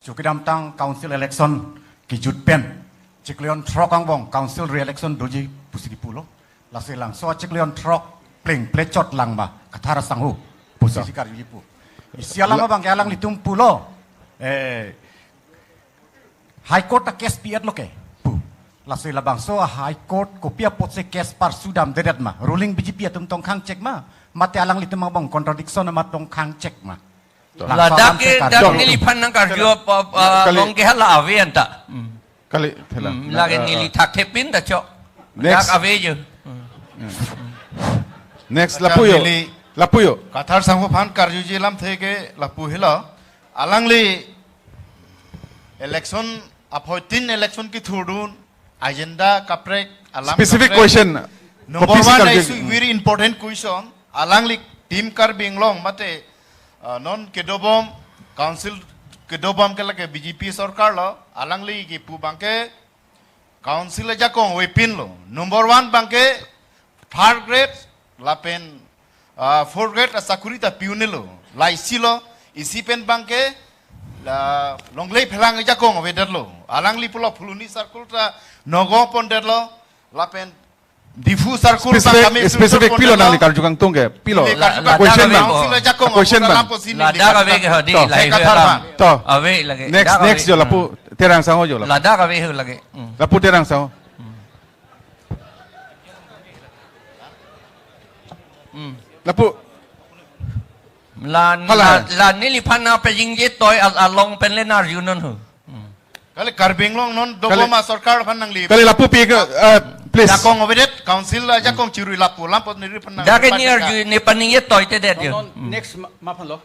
Cukidam tang council election kijut pen ciklion trok ang bong council re-election doji pusiki pulo lasi lang so ciklion trok pling plecot lang ba katara sanghu posisi kar yipu isialang bang yalang litum pulo high court a case piat loke pu lasi labang so high court kopia potse case par sudam dedet ma ruling BJP atum tong khang cek ma mate alang litum bang contradiction ma tong khang cek ma la dak nilipan nang karjo long ke hala ave anta kali thela lagi nili thak thepin da cho dak ave je next lapuyo kathar sangho phan karju jilam theke lapu hila alangli election appointin election ki thudun agenda kaprek alam specific question number 1 is very important question alangli team kar binglong mate non kedobom council kedobom ke lage BJP sarkar lo alangli ki pu bangke council ja ko wepin lo number 1 bangke third grade lapen fourth grade sakurita piunelo laisilo isipen bangke la longlei phelang ja ko weder lo alangli pulo phuluni circle ta nogo ponder lo lapen difu circle ta kami specific pilo nang likar jukang tungge pilo question ban la daga ve ke hadi lai to ave lage next jo lapu terang sango jo la daga ve lage lapu terang sango lapu la nilipan na pe jing je toy along pen lenar yunon hu kali karbinglong non dogoma sarkar phan nang li kali lapu pi please jakong obedet council jakong chirui lapu lampot niri phan nang daga ni ar ju ne paning ye toy te det yo next ma phan lo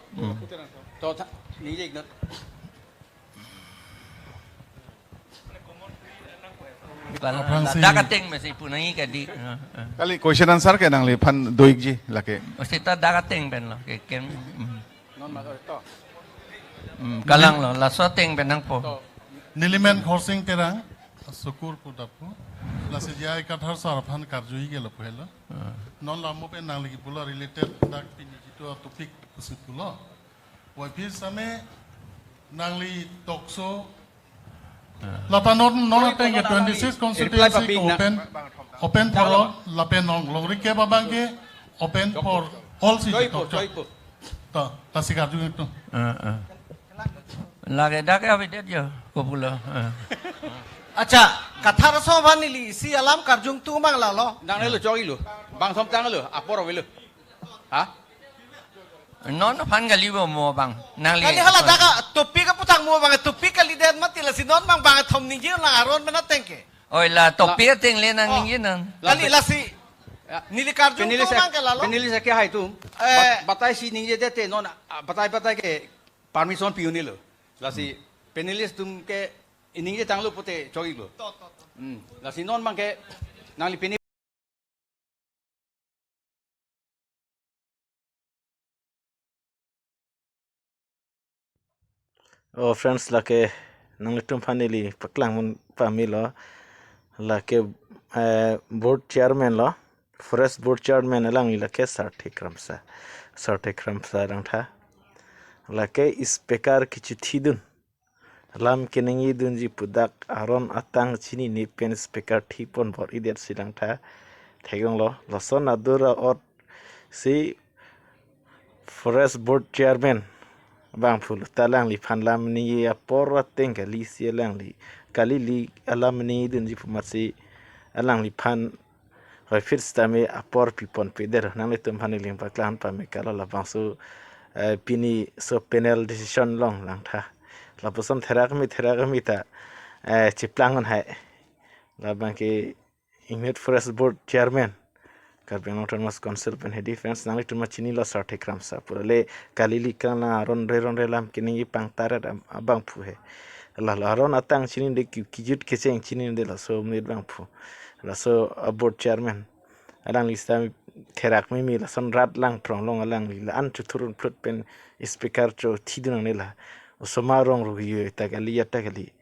to ni je not daga teng me si punai ke di kali question answer ke nang li phan doik ji lake mesti ta daga teng ben lo ke ken non ma to kalang lo la so teng ben nang po Nilimen khorsing terang sukur pudapu lasi jai kathar saraphan karjui gelo phela non lamu pe nang lagi pula related dak pini jitu topik pusit pula wa phir same nang li tokso lata non atenge 26 constituency open for all lapen nong longri ke babangke open for all city tokso ta lasi karjui itu lage daga ave det yo popular Acha, kathar so vanili si alam karjung tu mang la lo. nang le chogi lo bang thom tang lo apor ove lo ha non pan gali bo mo bang nang li Kali hala daga topi ka putang mo bang topi kali det mati la sinon bang bang thom ni jil na aron mena tengke. oi la topi teng le nang ning yin Kali la si nili karjung tu mang ke la lo. penili sa ke hai tu batai si ning je dete non batai ke permission piuni lo la si penili tum ke ning je tang lo pote chogi lo la si non mang ke nang li penili Oh friends lake nang litum family paklang mun family lake board chairman lo forest board chairman alang lake sarthik ramsa rang tha lake speaker kichu thidun lam keningi dunji pudak aron atang chini ni pen speaker thipon bor ider silang tha thegong lo loson adura or si forest board chairman bang phul talang li phan lam ni apor teng kali si alang li kali li alam ni dun ji pharmacy alang li phan hoi fit stame apor pipon peder nang le tum phani ling paklan pa me kala la bangsu pini so panel decision long lang tha la posom theragami ta chiplangon hai la bangke ingnet forest board chairman Karbeng Autonomous Council pen defense nang itu macini lo sarthik ramsa purale kalili kana aron re lam kini pang tarat abang phu he la aron atang chini de kijut keseng chini de la so mir bang phu la so board chairman alang listam therak mi la son rat lang prong long alang li an chuthurun plut pen speaker cho thidun ne la soma rong ru ye tagali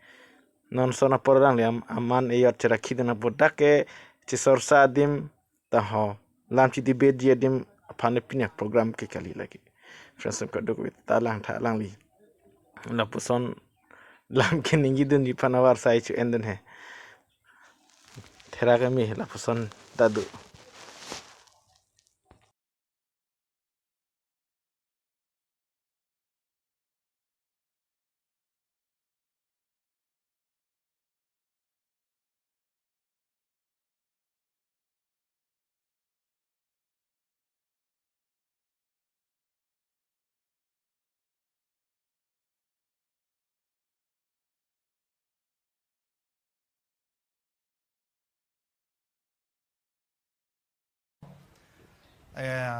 non sona porang le aman e yat rakhiduna bodake chisorsa dim taho lamchi debate dia dim phane pinya program ke kali lagi friends ka dog with talang tha lang li la puson lam ke ningi dun di panawar sai chu endun he thera kami la puson dadu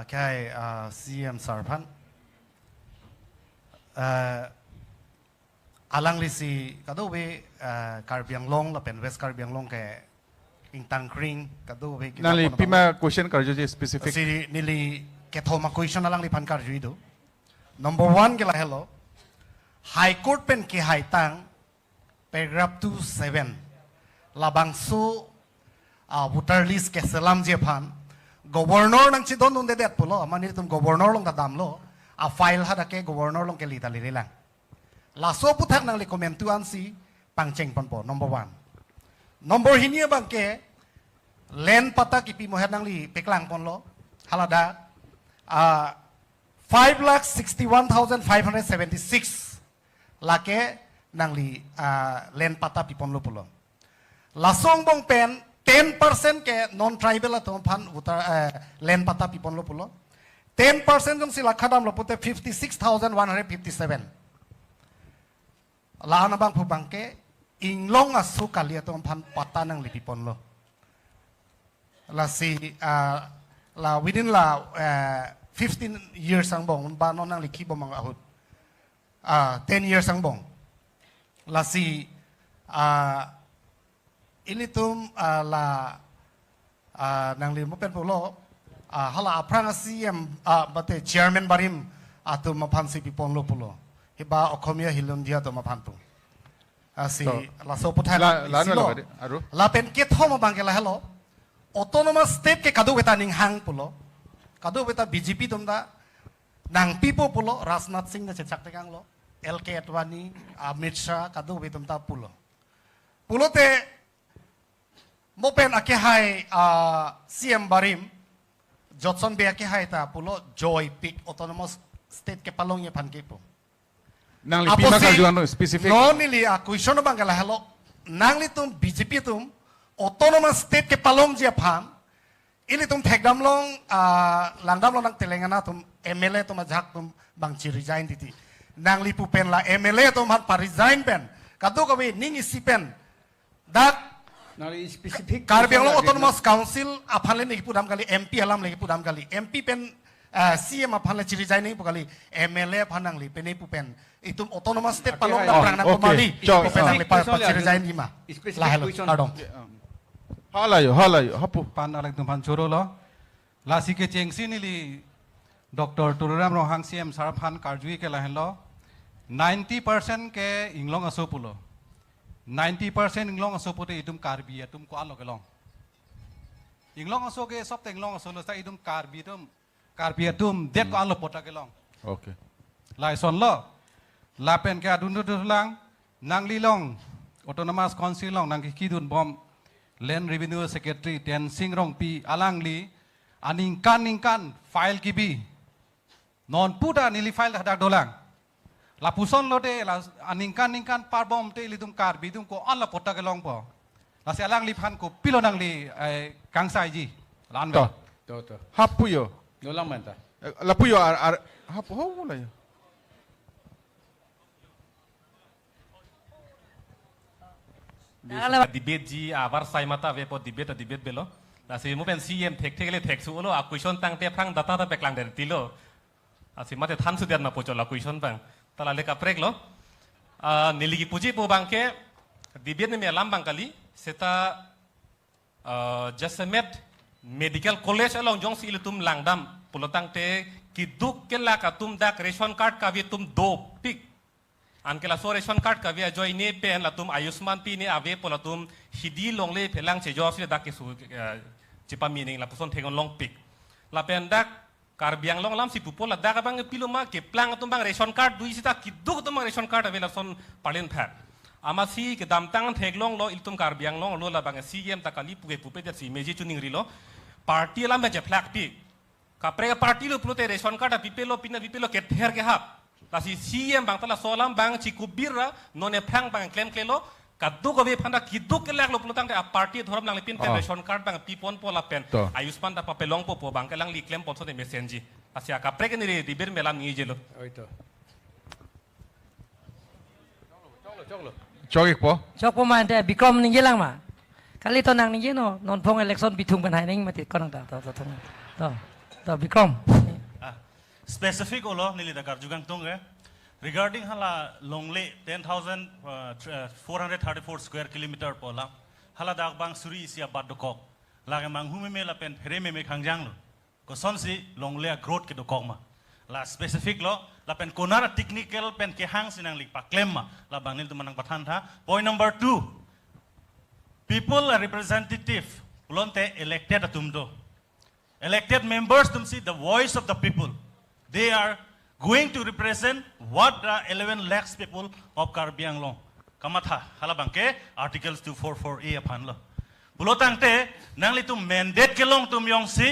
kai CM Sarpan alang lisi kado we Karbiang Long la pen West Karbiang Long ke Intang Kring kado we Nali pima question karjo je specific. si nili ke thoma question alang li pan karju ido number 1 ke la hello High Court pen ke haitang paragraph 27 labangsu voter list ke selam je pan Governor nang si don unde det pulo manir tum governor long tadam lo a file hada ke governor long ke li tali lang la so puthak nang li comment tu an si pangcheng pon po number 1 number hinia bang ke len pata ki pi moher nang li peklang pon lo halada 5,61,576 lake nang li len pata pi pon lo pulo la song bong pen 10% ke non-tribal atau pan utar land pata pipon lo pulo 10% jong sila khadam lo pute 56,157 la na bang pu bangke inglong asu kali atau pan pata nang li pipon lo la si la within la 15 years ang bong ba non nang li ki bomang ahut 10 years ang bong la si ini tum la nang li mo pen pulo hala aprang CM bate chairman barim atu mapan si pipon lo pulo hiba okomia hilon dia to mapan tu si la so putan la pen ke thoma bangela hello autonomous state ke kadu beta ning hang pulo kadu beta BJP tum da nang pipo pulo Rajnath Singh na chechak tekang lo LK Advani Amit Shah kadu betum ta pulo te Mopen ake hai CM Barim Johnson be ake hai ta pulo Joy Peak Autonomous State ke palong ye pan ke po Nang li pima karjo ano specific. No nili question bang kala hello nang li tum BJP tum Autonomous State ke palong je pan ini tum thekdam long langdam long nang Telangana tum MLA tum ajak tum bang chi resign titi nang li pu pen la MLA tum han pa resign pen kadu ko be ning isi pen dak Nali specific Karbiang Long Autonomous Council aphan le niki pudam kali MP alam lagi pudam kali MP pen CM aphan le chiri jai nei kali MLA phanang li pen pu pen itu autonomous state palong da prang na komali pu pen le pa chiri jai ni ma la hello pardon Halayo hapu pan alek tum pan choro lo la si ke chengsi ni li Dr. Tururam Rohang CM Saraphan Karjui ke la hello 90% ke inglong asopulo 90% inglong aso pote idum karbi atum ko alo gelong inglong aso ke sop te inglong aso lo sa idum karbi atum det ko alo pota gelong Okay. lai son lo lapen ke adun lang nang lilong autonomous council long nang kidun bom land revenue secretary ten singrong pi alang li aningkan file kibi non puda nili file hadak dolang la puson lo de la aningkan parbom te lidum kar bidum ko alla pota ke long po la se alang li phan ko pilo nang li kangsai ji lan be to Hapu yo. no lang man ta Lapu yo hapu ho la yo. debate ji abar sai mata ve po debate belo la se mo pen CM thek le thek su lo a question tang te phang data ta peklang der tilo asi mate than su der na pocho la question bang tala le ka prek lo niligi puji po bangke debate ne me alam bangkali seta Jasemet medical college along jong si tum langdam pulotang te kiduk ke la ka tum dak ration card ka vi tum do pik an ke la so ration card ka vi joy ne pen la tum ayushman pi ne ave pola tum hidi long le phelang che jo si dak ke su chipa meaning la puson thengon long pik la pen dak Karbiang Long lam si pupol la dak bang piloma ke plang tum bang ration card dui sita kiduk tum ration card ave la son palen phat ama si ke dam tangan theglong lo iltum karbiang long lo la bang si game takali puge pupe det si meji tuning rilo party lam beje flak pi kapre party lo plote ration card pipelo pina pipelo ke ther ke hap lasi si game bang tala solam bang cikubira none phang bang claim klelo kaddu ko be phanda kiddu ke lak lo plotang te party thoram lang pin ration card bang pipon pola pen ayusman da papelong po bang ke lang li claim ponso de message asia kapre ke ni ribir melam ni jelo oito Chogik po. Chok po man te Bikrom ningi lang ma. Kali to nang ningi no non pong election bitung ban hai ning mati konang ta to Bikrom. Specific olo nili da karjugang tung regarding hala longle 10,434 square kilometer pola hala dak bang suri isia badokok lage manghume me la pen phere me khangjang lo ko sonsi longle a growth ke dokok ma la specific lo la pen konara technical pen ke hang sinang lik pa claim ma la bang nil tumanang pathan tha point number 2 people are representative ulonte elected atumdo elected members tum see the voice of the people they are going to represent what the 11 lakhs people of Karbi Anglong kamatha hala bangke articles 244A aphan lo bulotang te nangli tum mandate ke long tum yong si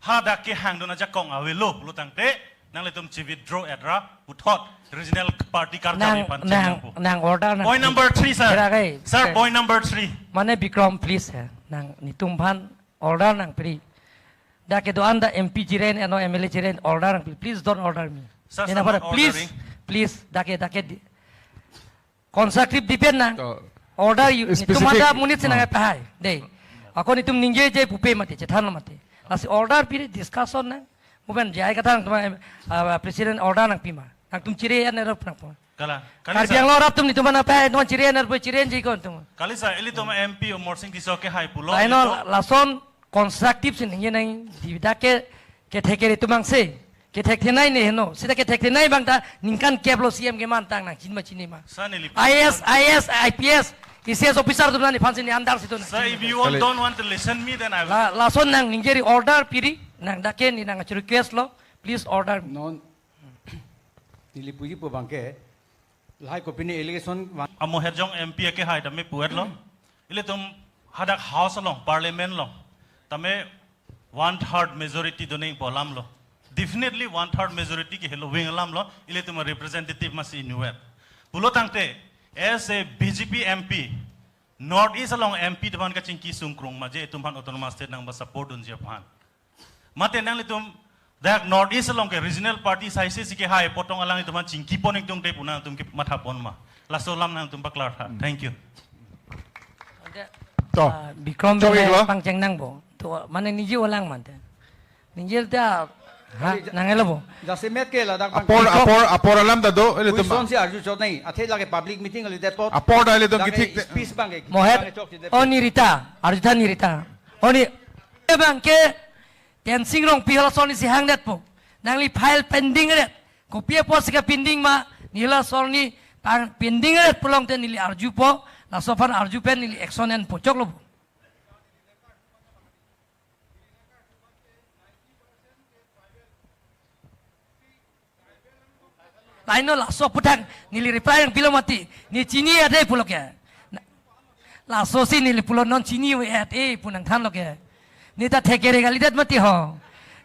ha da ke hang dona jakong awelo bulotang te nangli tum chi withdraw adra uthot regional party karjali pan nang order nang point number 3 sir point number 3 mane Bikrom please nang nitum ban order nang pri da ke do anda MP jiren no MLA jiren order nang please don't order me Sir, please dake constructive depend nang order you nitum ada munit sinang pahai dei ako nitum ningge je pupe mate chethan mate lasi order pi discussion nang Bukan jaya kata nang presiden order nang pima nang tum ciri an erap nang kala kali yang lorap tum nitum mana pahai tuan ciri an erap ciri an jikon tum kali sa eli tum MP o morsing tisoke hai pulo laino lason constructive sin ningge nang dake ke thekere tumang se ke thekte nai ne no sida ke thekte nai bangta ningkan keblo CM ke mantang nang chinma chini ma IS IPS ICS officer tum nani fansin andar situ sir if you all don't want to listen me then I will lason nang ningeri order piri nang dake ni nang request lo please order non nilipuji po bangke lai ko pini allegation amo herjong MP ke hai tame puet lo ile tum hadak house lo parliament lo tame 1/3 majority doning polam lo definitely 1/3 majority ke hello wing lam lo ile tum representative masi nuet pulo tangte as a BJP MP North East along MP depan ka chingki sungkrung ma je tumhan autonomous state nang ba support un japan mate nang litum dak North East along ke regional party saise sike hai potong alang itu man chingki poning tung te puna tum ke matha pon ma la solam nang tum baklar tha thank you to Bikrom pangcheng nang bo to mane niji walang man niji ta nang elo bo jase met ke la dak apor alam da do ele tum son si arju chot nai athe lage public meeting ali depot apor da ele tum kitik speech bang mohet oni rita arjuta ni rita oni bang ke dancing rong pihal soni si hang dat po nangli file pending ret ko pia po sika pending ma nila soni pending ret pulong te nili arju po la sofan arju pen nili action en po chok lo laino la so putang nili reply yang bilo mati ni chini ade pulok ya la so si nili pulon non chini we ate punang than lok ya ni ta thekere gali dat mati ho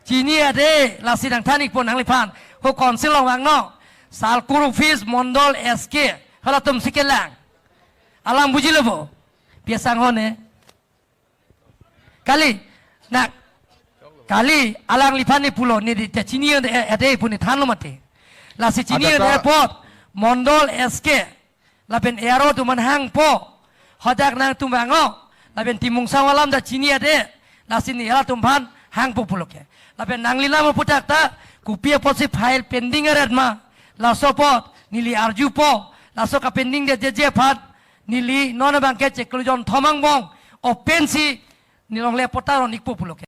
chini ade la sidang thanik pon angli phan ho council wang no sal kuru fees mondol SK hala tum sikelang alam buji lebo piasang hone kali nak kali alang lipani pulo ni di chini ade pun than lo mati la si chini airport mondol SK la ben aero tu man hang po hodak nang tumbango la ben timung sawalam da chini ade la sini ala tumpan hang po pulok ya la ben nang lila mo putak ta kupia posi file pending arat ma la support nili arju po la so ka pending de je phat nili nona bangke cheklujon thomang bong open si nilong le potaro nikpo pulok